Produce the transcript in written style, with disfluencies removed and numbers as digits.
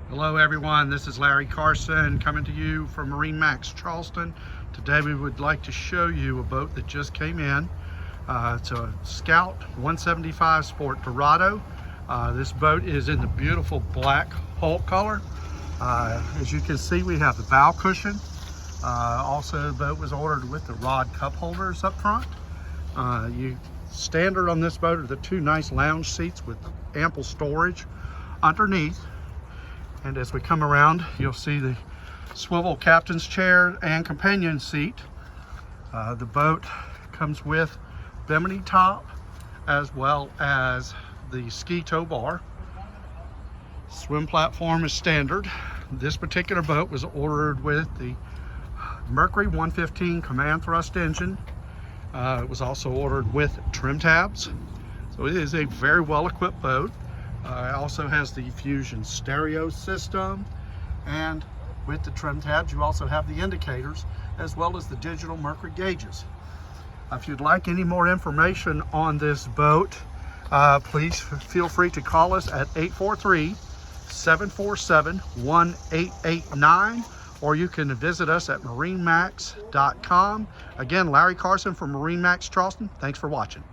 Hello everyone, this is Larry Carson coming to you from MarineMax Charleston. Today we would like to show you a boat that just came in. It's a Scout 175 Sport Dorado. This boat is in the beautiful black Hulk color. As you can see, we have the bow cushion. Also, the boat was ordered with the rod cup holders up front. Standard on this boat are the two nice lounge seats with ample storage underneath. And as we come around, you'll see the swivel captain's chair and companion seat. The boat comes with bimini top as well as the ski tow bar. Swim platform is standard. This particular boat was ordered with the Mercury 115 command thrust engine. It was also ordered with trim tabs. So it is a very well equipped boat. It also has the Fusion stereo system, and with the trim tabs you also have the indicators as well as the digital Mercury gauges. If you'd like any more information on this boat, please feel free to call us at 843-747-1889, or you can visit us at marinemax.com. Again, Larry Carson from MarineMax Charleston. Thanks for watching.